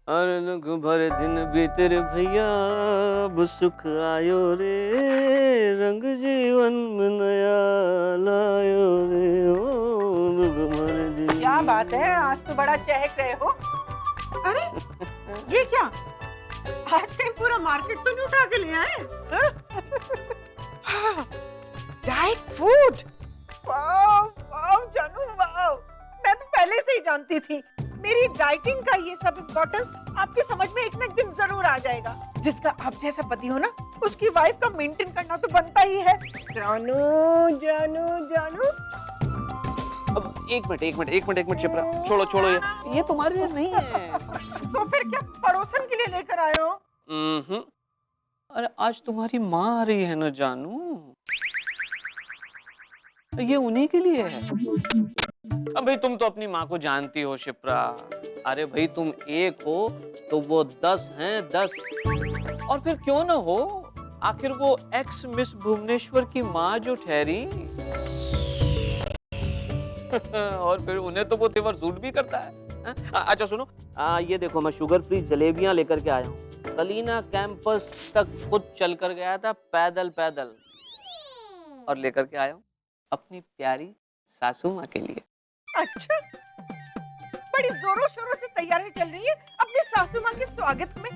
अरे दुख भरे दिन बीते रे भैया, अब सुख आयो रे, रंग जीवन में नया लायो रे, ओ दुख भरे क्या दिन। बात है, आज तो बड़ा चहक रहे हो। अरे ये क्या, आज कहीं पूरा मार्केट तो नहीं उठा के ले आए? डाइट फूड, वाओ वाओ जानू वाओ। मैं तो पहले से ही जानती थी मेरी डाइटिंग का ये सब इम्पोर्टेंस आपकी समझ में एक ना एक दिन जरूर आ जाएगा। जिसका आप जैसा पति हो ना, उसकी वाइफ का मेंटेन करना तो बनता ही है। जानू जानू जानू। अब एक मिनट शिप्रा, छोड़ो छोड़ो, ये तुम्हारे लिए नहीं है। तो फिर क्या पड़ोसन के लिए लेकर आए हो? अरे आज तुम्हारी माँ आ रही है ना जानू, ये उन्हीं के लिए है। अब भाई तुम तो अपनी माँ को जानती हो शिप्रा। अरे भाई तुम एक हो तो वो 10 हैं, 10। और फिर क्यों ना हो, आखिर वो एक्स मिस भुवनेश्वर की माँ जो ठहरी। और फिर उन्हें तो वो तेवर सूट भी करता है। अच्छा सुनो, ये देखो मैं शुगर फ्री जलेबियां लेकर के आया हूँ। कलीना कैंपस तक खुद चल कर गया था, पैदल पैदल, और लेकर के आया हूँ अपनी प्यारी सासू माँ के लिए। अच्छा, बड़ी जोरों शोरों से तैयारी चल रही है अपनी सासू माँ के स्वागत में,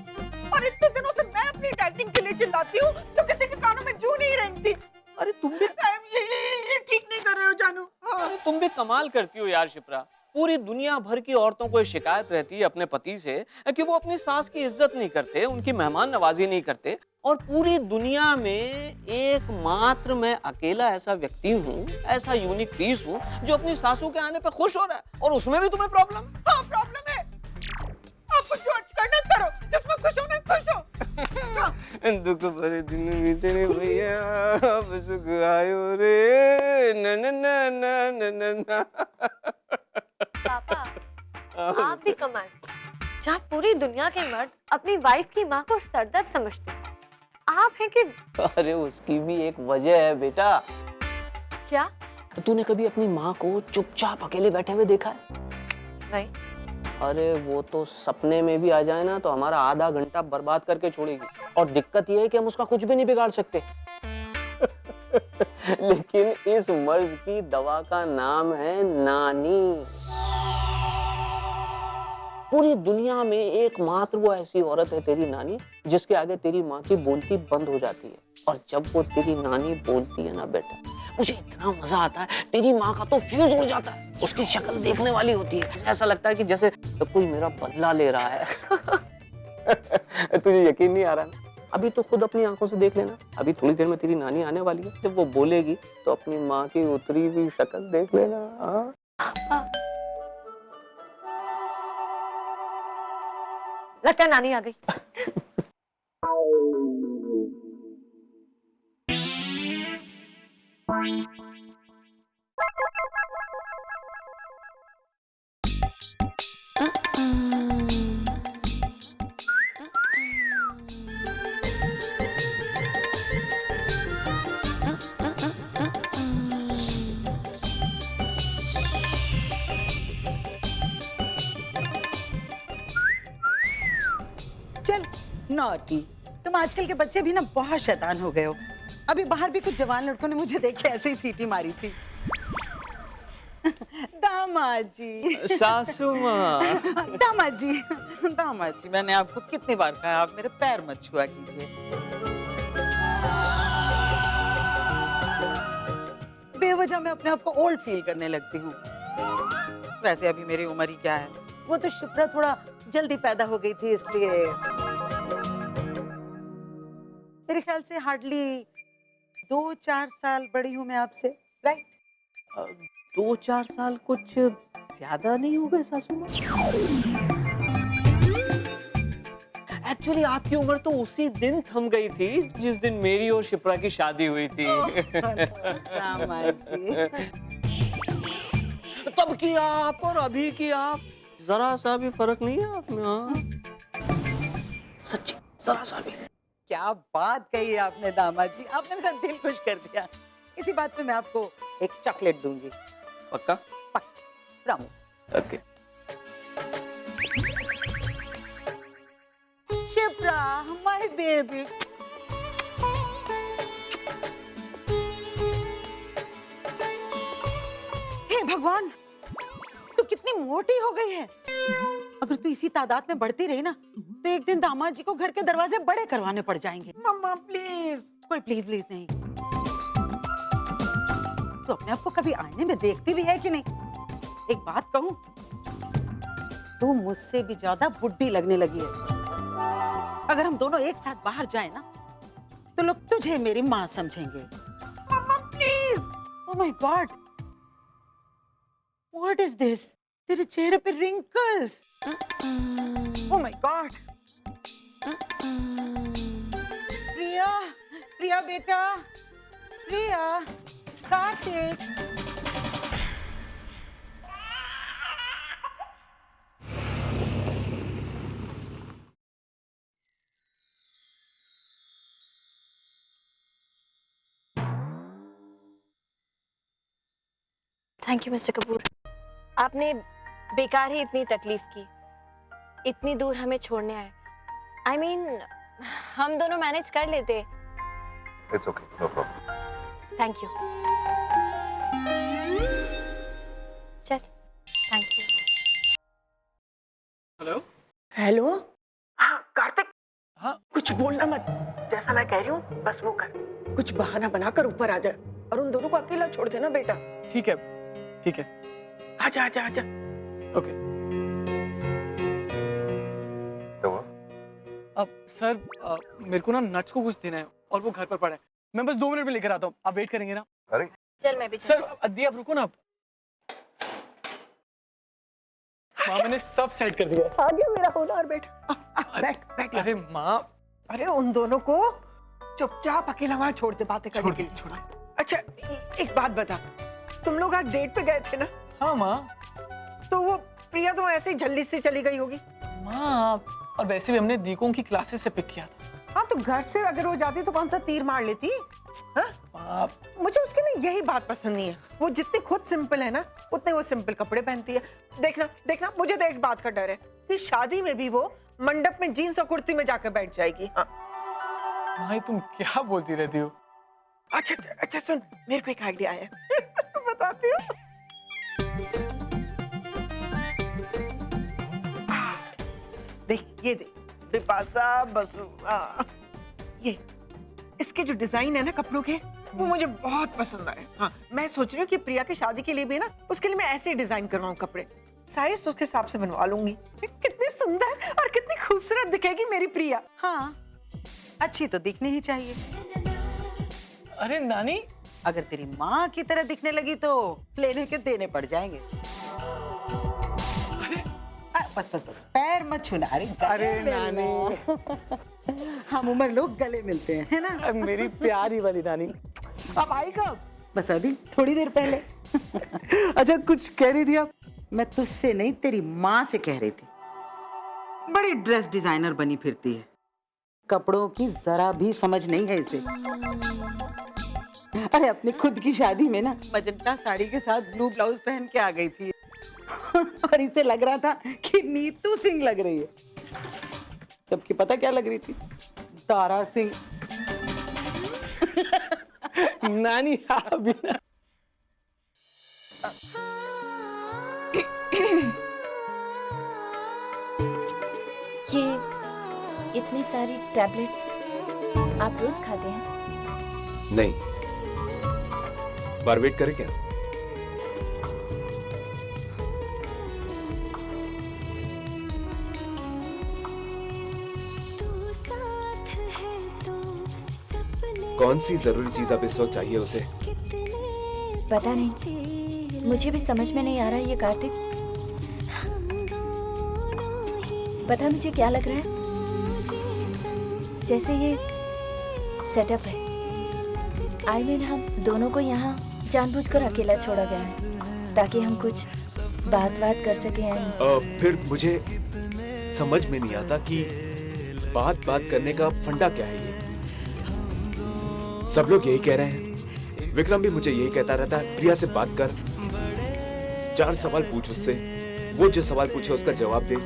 और इतने दिनों से मैं अपनी डाइटिंग के लिए चिल्लाती हूँ तो किसी के कानों में जू नहीं रेंगती। अरे तुम भी ये ठीक नहीं कर रहे हो जानू। हाँ। अरे तुम भी कमाल करती हो यार शिप्रा। पूरी दुनिया भर की औरतों को ये शिकायत रहती है अपने पति से कि वो अपनी सास की इज्जत नहीं करते, उनकी मेहमान नवाजी नहीं करते, और पूरी दुनिया में एकमात्र मैं अकेला ऐसा व्यक्ति हूँ, ऐसा यूनिक पीस हूँ जो अपनी सासू के आने पे खुश हो रहा है, और उसमें भी तुम्हें प्रॉब्लम। हाँ प्रॉब्लम है, आप कुछ जज करना करो, जिसमें खुश हो ना खुश हो। दुख भरे दिन बीते रे भैया, अब सुख आयो रे, न न न न न न। पापा, आप भी कमाल। जहाँ पूरी दुनिया के मर्द अपनी वाइफ की माँ को सरदर्द समझते हैं, आप हैं कि अरे उसकी भी एक वजह है बेटा। क्या? तूने कभी अपनी माँ को चुपचाप अकेले बैठे हुए देखा है? नहीं। अरे वो तो सपने में भी आ जाए ना तो हमारा आधा घंटा बर्बाद करके छोड़ेगी, और दिक्कत ये है कि हम उसका कुछ भी नहीं बिगाड़ सकते। लेकिन इस मर्ज की दवा का नाम है नानी। पूरी दुनिया में एकमात्र वो ऐसी औरत है तेरी नानी, जिसके आगे तेरी माँ की बोलती बंद हो जाती है। और जब वो तेरी नानी बोलती है ना बेटा, मुझे इतना मजा आता है, तेरी माँ का तो फ्यूज हो जाता है। उसकी शक्ल देखने वाली होती है, ऐसा लगता है कि जैसे तो कोई मेरा बदला ले रहा है। तुझे यकीन नहीं आ रहा ना? अभी तो खुद अपनी आंखों से देख लेना। अभी थोड़ी देर में तेरी नानी आने वाली है, जब वो बोलेगी तो अपनी माँ की उतरी हुई शक्ल देख लेना। हाँ? लगता है नानी आ गई। चल नॉटी, तुम आजकल के बच्चे भी ना बहुत शैतान हो गए हो। अभी बाहर भी कुछ जवान लड़कों ने मुझे देखे ऐसे ही सीटी मारी थी। दामाद जी। सासू माँ। दामाद जी, दामाद जी, मैंने आपको कितनी बार कहा आप मेरे पैर मत छुआ कीजिए। बेवजह मैं अपने आप को ओल्ड फील करने लगती हूँ। वैसे अभी मेरी उम्र ही क्या है, वो तो शिप्रा थोड़ा जल्दी पैदा हो गई थी, इसलिए मेरे ख्याल से हार्डली 2-4 साल बड़ी हूँ मैं आपसे, राइट? 2-4 साल कुछ ज्यादा नहीं हो गए सासू माँ? एक्चुअली आपकी उम्र तो उसी दिन थम गई थी जिस दिन मेरी और शिप्रा की शादी हुई थी। दामाद जी। तब की आप और अभी की आप, जरा सा भी फर्क नहीं है आप में? हाँ सच्ची, जरा सा भी। क्या बात कही है आपने दामाद जी, आपने मेरा दिल खुश कर दिया। इसी बात पे मैं आपको एक चॉकलेट दूंगी। पक्का? प्रॉमिस। ओके। बेबी। हे भगवान, तू कितनी मोटी हो गई है। अगर तू इसी तादाद में बढ़ती रही ना तो एक दिन दामाद जी को घर के दरवाजे बड़े करवाने पड़ जाएंगे। मम्मा प्लीज। कोई प्लीज प्लीज नहीं। तू अपने आप को कभी आईने में देखती भी है कि नहीं? एक बात कहूं, तू मुझसे भी ज्यादा बुड्ढी लगने लगी है। अगर हम दोनों एक साथ बाहर जाएं ना तो लोग तुझे मेरी माँ समझेंगे। Mamma please. Oh my God, what is this? तेरे चेहरे पे wrinkles. Oh my God. Priya, Priya बेटा, Priya, Kartik. Thank you mister Kapoor, आपने बेकार ही इतनी तकलीफ की, इतनी दूर हमें छोड़ने आए। I mean, हम दोनों मैनेज कर लेते। It's okay, no problem. Thank you. चल, थैंक यू। हेलो। हेलो। हाँ कार्तिक। हाँ। कुछ बोलना मत, जैसा मैं कह रही हूँ बस वो कर। कुछ बहाना बनाकर ऊपर आ जाए और उन दोनों को अकेला छोड़ देना बेटा। ठीक है, ठीक है। आजा आजा आजा। ओके। क्या हुआ? अब सर मेरे को ना नट्स को कुछ देना है और वो घर पर पड़ा है। मैं बस 2 मिनट में लेकर आता हूँ, आप वेट करेंगे ना? अरे चल मैं भी सर अद्दी आप रुको ना। आप माँ मैंने सब सेट कर दिया। आ गया मेरा होनहार बेटा। बैठ बैठ। अरे माँ। अरे उन दोनों को चुपचाप अकेला वहां छोड़ दे बातें करने के लिए। छोड़। अच्छा एक बात बता, तुम लोग आज डेट पे गए थे ना? हाँ माँ। तो वो प्रिया तो ऐसे ही जल्दी से चली गई होगी। माँ और वैसे भी हमने दीकों की क्लासेस से पिक किया था। हाँ तो घर से अगर वो जाती तो कौन सा तीर मार लेती? हाँ? मुझे उसकी ना यही बात पसंद नहीं है। वो जितनी खुद सिंपल है ना उतने वो सिंपल कपड़े पहनती है। देखना देखना, मुझे तो एक बात का डर है कि शादी में भी वो मंडप में जीन्स और कुर्ती में जाकर बैठ जाएगी। हाँ। माँ तुम क्या बोलती रहती हो? अच्छा अच्छा सुन, मेरे को एक आइडिया आया बताती हूँ। देख ये देख, बिपाशा बसु। ये इसके जो डिजाइन है ना कपड़ों के, वो मुझे बहुत पसंद आए। हाँ मैं सोच रही हूँ कि प्रिया की शादी के लिए भी ना उसके लिए मैं ऐसे डिजाइन करवाऊँ कपड़े, साइज उसके हिसाब से बनवा लूंगी। कितनी सुंदर और कितनी खूबसूरत दिखेगी मेरी प्रिया। हाँ अच्छी तो दिखनी ही चाहिए। अरे नानी, अगर तेरी माँ की तरह दिखने लगी तो लेने के देने पड़ जाएंगे। बस बस बस, पैर मत छूना। अरे नानी हम उम्र लोग गले मिलते हैं, है ना? मेरी प्यारी वाली नानी। आप आई कब? बस अभी थोड़ी देर पहले। अच्छा कुछ कह रही थी आप? मैं तुझसे नहीं तेरी माँ से कह रही थी। बड़ी ड्रेस डिजाइनर बनी फिरती है, कपड़ों की जरा भी समझ नहीं है इसे। अरे अपनी खुद की शादी में ना मजंटा साड़ी के साथ ब्लू ब्लाउज पहन के आ गई थी और इसे लग रहा था कि नीतू सिंह लग रही है, जबकि पता क्या लग रही थी? तारा सिंह। नानी आप भी ना। ये इतनी सारी टैबलेट्स आप रोज खाते हैं? नहीं, बार वेट करें क्या? कौन सी जरूरी चीज अब इस वक्त चाहिए उसे? पता नहीं, मुझे भी समझ में नहीं आ रहा ये कार्तिक। पता मुझे क्या लग रहा है, जैसे ये सेटअप है। I mean, हम दोनों को यहाँ जानबूझकर अकेला छोड़ा गया है ताकि हम कुछ बात कर सकें। फिर मुझे समझ में नहीं आता कि बात करने का फंडा क्या है। ये सब लोग यही कह रहे हैं, विक्रम भी मुझे यही कहता रहता है, प्रिया से बात कर, 4 सवाल पूछ उससे, वो जो सवाल पूछे उसका जवाब दे।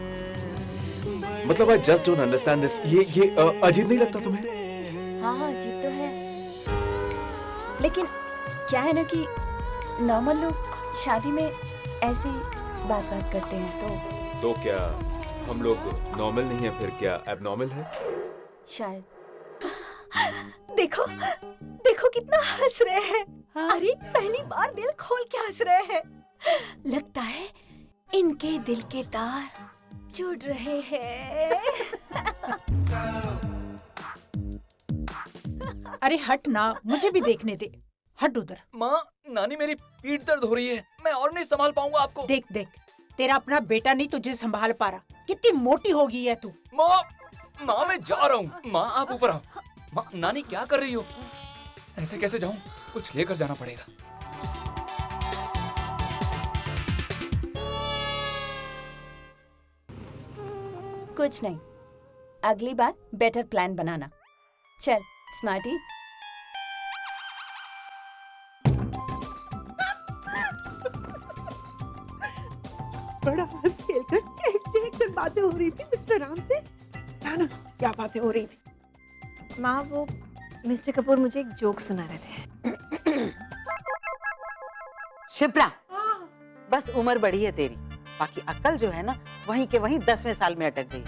मतलब I just don't understand this. ये अजीब नहीं लगता तुम्हें? हाँ हाँ अजीब तो है, लेकिन क्या है ना कि नॉर्मल लोग शादी में ऐसे बात करते हैं तो क्या हम लोग नॉर्मल नहीं है फिर क्या एबनॉर्मल है? शायद। देखो देखो कितना हंस रहे हैं। अरे पहली बार दिल खोल के हंस रहे हैं। लगता है इनके दिल के तार जुड़ रहे हैं। अरे हट ना, मुझे भी देखने दे, हट उधर। माँ, नानी मेरी पीठ दर्द हो रही है, मैं और नहीं संभाल पाऊंगा आपको। देख देख, तेरा अपना बेटा नहीं तुझे संभाल पा रहा, कितनी मोटी हो गई है तू। माँ, माँ मैं जा रहा हूँ। माँ आप ऊपर आओ। माँ, नानी क्या कर रही हो? ऐसे कैसे जाऊँ? कुछ लेकर जाना पड़ेगा। कुछ नहीं, अगली बार बेटर प्लान बनाना। चल स्मार्टी। बड़ा हंस खेल कर चेक चेक कर बातें हो रही थी मिस्टर राम से। ना क्या बातें हो रही थी? माँ वो मिस्टर कपूर मुझे एक जोक सुना रहे थे। शिप्रा, बस उम्र बढ़ी है तेरी, बाकी अक्ल जो है ना वहीं के वहीं 10वें साल में अटक गई।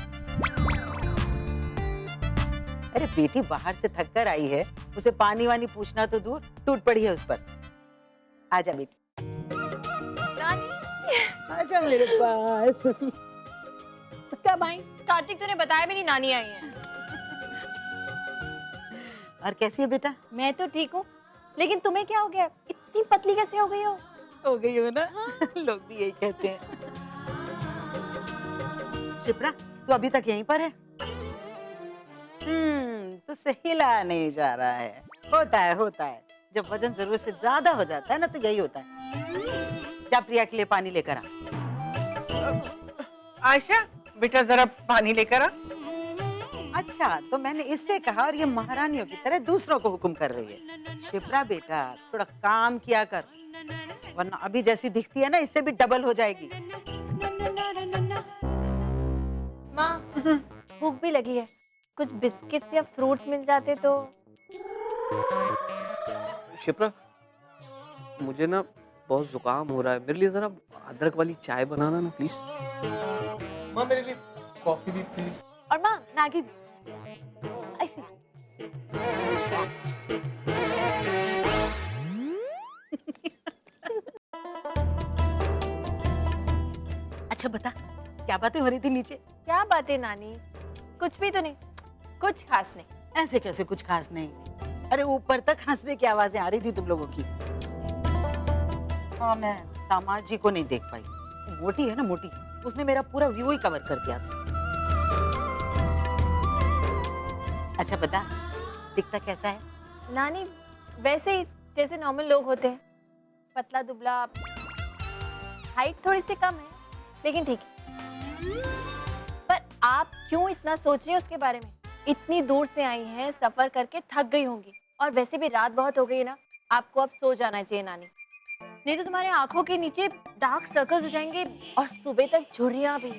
अरे बेटी बाहर से थक कर आई है, उसे पानी वानी पूछना तो दूर, टूट पड़ी है उस पर। आजा बेटी, आजा मेरे पास। कब आई? कार्तिक तूने बताया भी नहीं नानी आई है। और कैसी है बेटा? मैं तो ठीक हूँ, लेकिन तुम्हें क्या हो गया? इतनी पतली कैसे हो गई हो? हो गई हो ना? लोग भी यही कहते हैं। शिप्रा, तू अभी तक यहीं पर है? तो सही ला नहीं जा रहा है। होता है। जब वजन जरूरत से ज्यादा हो जाता है ना तो यही होता है। जा प्रिया के लिए पानी लेकर आ। आयशा बेटा जरा पानी लेकर आ। अच्छा, तो मैंने इससे कहा और ये महारानियों की तरह दूसरों को हुक्म कर रही है। शिप्रा बेटा, थोड़ा काम किया कर, वरना अभी जैसी दिखती है ना इससे भी डबल हो जाएगी। माँ भूख भी लगी है, कुछ बिस्किट्स या फ्रूट्स मिल जाते तो। शिप्रा, मुझे ना बहुत जुकाम हो रहा है, मेरे लिए जरा अदरक वाली चाय बनाना ना प्लीज। माँ मेरे लिए कॉफी भी प्लीज। और माँ मैगी भी। ऐसे। अच्छा बता, क्या बातें हो रही थी नीचे? क्या बातें नानी? कुछ भी तो नहीं, कुछ खास नहीं। ऐसे कैसे कुछ खास नहीं? अरे ऊपर तक हंसने की आवाजें आ रही थी तुम लोगों की। हाँ, मैं दामाद जी को नहीं देख पाई। मोटी है ना मोटी, उसने मेरा पूरा व्यू ही कवर कर दिया था। अच्छा बता, दिखता कैसा है? नानी वैसे ही जैसे नॉर्मल लोग होते हैं, पतला दुबला, हाइट थोड़ी सी कम है लेकिन ठीक है। पर आप क्यों इतना सोच रही हैं उसके बारे में? इतनी दूर से आई हैं, सफर करके थक गई होंगी, और वैसे भी रात बहुत हो गई है ना, आपको अब सो जाना चाहिए नानी, नहीं तो तुम्हारे आंखों के नीचे डार्क सर्कल्स हो जाएंगे और सुबह तक झुर्रियां भी।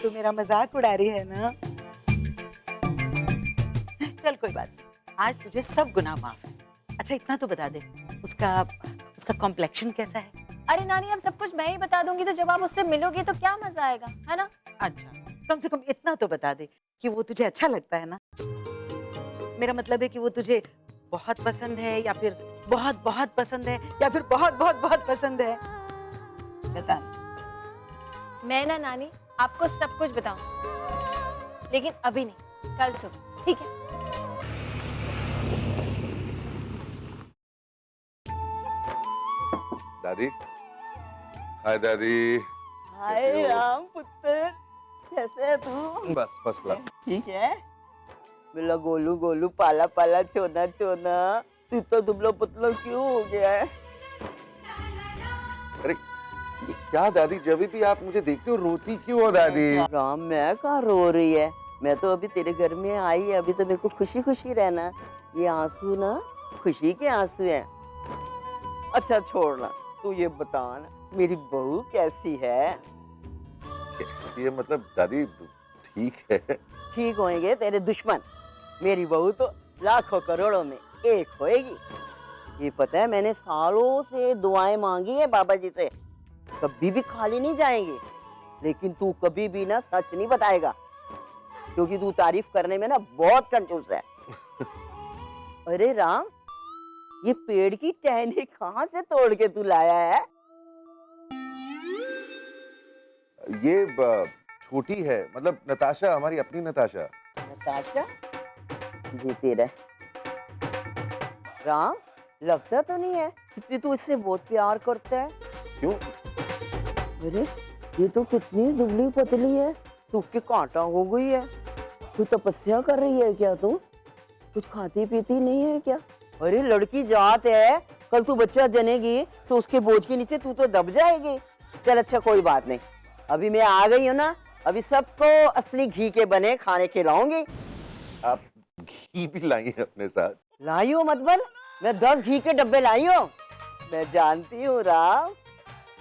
तू मेरा मजाक उड़ा रही है ना? चल कोई बात नहीं, आज तुझे सब गुनाह माफ है। अच्छा इतना तो बता दे, उसका कॉम्प्लेक्शन कैसा है? अरे नानी अब सब कुछ मैं ही बता दूंगी तो जब आप उससे मिलोगे तो क्या मजा आएगा, है ना? अच्छा, कम से कम इतना तो बता दे कि वो तुझे अच्छा लगता है ना? मेरा मतलब है कि वो तुझे बहुत पसंद है या फिर बहुत बहुत पसंद है या फिर बहुत बहुत बहुत पसंद है? बता। मैं ना नानी आपको सब कुछ बताऊं, लेकिन अभी नहीं, कल सुबह, ठीक है? दादी, हाय दादी। हाय राम पुत्र, कैसे है तू? बस फर्स्ट क्लास। ठीक है। मेरा गोलू गोलू पाला पाला चोना चोना, तू तो दुबला पतला क्यों हो गया है? अरे क्या दादी, जब भी आप मुझे देखते हो रोती क्यों हो दादी? राम, मैं कहाँ रो रही है? मैं तो अभी तेरे घर में आई है, अभी तो मेरे को खुशी खुशी रहना। ये आंसू ना खुशी के आंसू हैं। अच्छा छोड़ना, तू ये बता ना, मेरी बहू कैसी है? ये मतलब दादी ठीक है। ठीक होंगे तेरे दुश्मन, मेरी बहू तो लाखों करोड़ों में एक होएगी। ये पता है मैंने सालों से दुआएं मांगी है बाबा जी से, कभी भी खाली नहीं जाएंगे। लेकिन तू कभी भी ना सच नहीं बताएगा, क्योंकि तू तारीफ करने में ना बहुत कंजूस है। अरे राम, ये पेड़ की टहनी कहाँ से तोड़ के तू लाया है? ये छोटी है, मतलब नताशा, हमारी अपनी नताशा। नताशा जीती रहे। राम, लगता तो नहीं है कि तू इससे बहुत प्यार करता है। क्यों? अरे ये तो कितनी दुबली पतली है, सूख के कांटा हो गई है। तू तपस्या कर रही है क्या? तू कुछ खाती पीती नहीं है क्या? अरे लड़की जात है, कल तू बच्चा जनेगी तो उसके बोझ के नीचे तू तो दब जाएगी। चल अच्छा कोई बात नहीं, अभी मैं आ गई हूँ ना, अभी सबको असली घी के बने खाने खिलाऊंगी। आप घी भी लाई हैं अपने साथ? लाई हूँ मतलब, मैं 10 घी के डब्बे लाई हूँ। मैं जानती हूँ राम,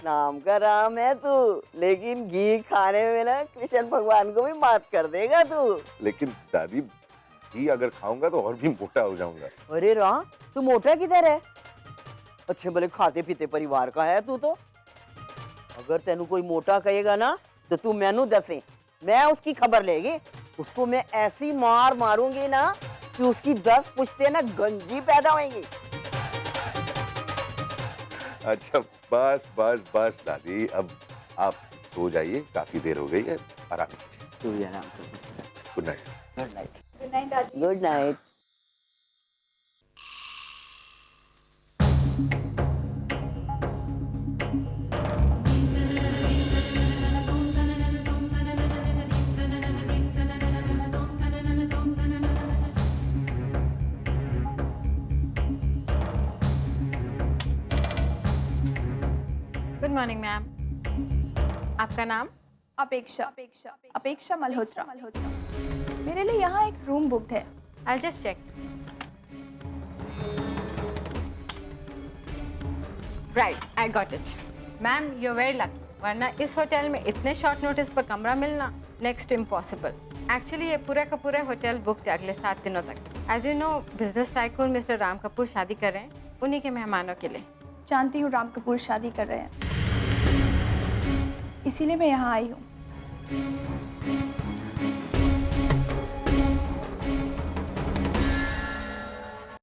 नाम का राम है तू, लेकिन घी खाने में ना कृष्ण भगवान को भी मात कर देगा तू। लेकिन दादी, घी अगर खाऊंगा तो और भी मोटा हो जाऊंगा। अरे राम, तू मोटा किधर है? अच्छे भले खाते पीते परिवार का है तू तो। अगर तेनू कोई मोटा कहेगा ना तो तू मैनू दसे, मैं उसकी खबर लेगी। उसको मैं ऐसी मार मारूंगी ना कि उसकी 10 पुश्ते ना गंजी पैदा होंगी। अच्छा बस बस बस दादी, अब आप सो जाइए, काफी देर हो गई है, आराम कीजिए। तू भी आराम कर। Good night. Good night. Good night दादी। Good night. Good morning ma'am, आपका नाम? अपेक्षा अपेक्षा अपेक्षा मल्होत्रा। मेरे लिए यहाँ एक रूम बुक्ड है। I just check. Right, I got it. Ma'am you very lucky, वरना इस होटल में इतने शॉर्ट नोटिस पर कमरा मिलना नेक्स्ट इम्पॉसिबल। एक्चुअली ये पूरा का पूरा होटल बुक्ड है अगले 7 दिनों तक। As you know business tycoon mister Ram Kapoor शादी कर रहे हैं, उन्हीं के मेहमानों के लिए। जानती हूँ राम कपूर शादी कर रहे हैं, इसीलिए मैं यहाँ आई हूँ।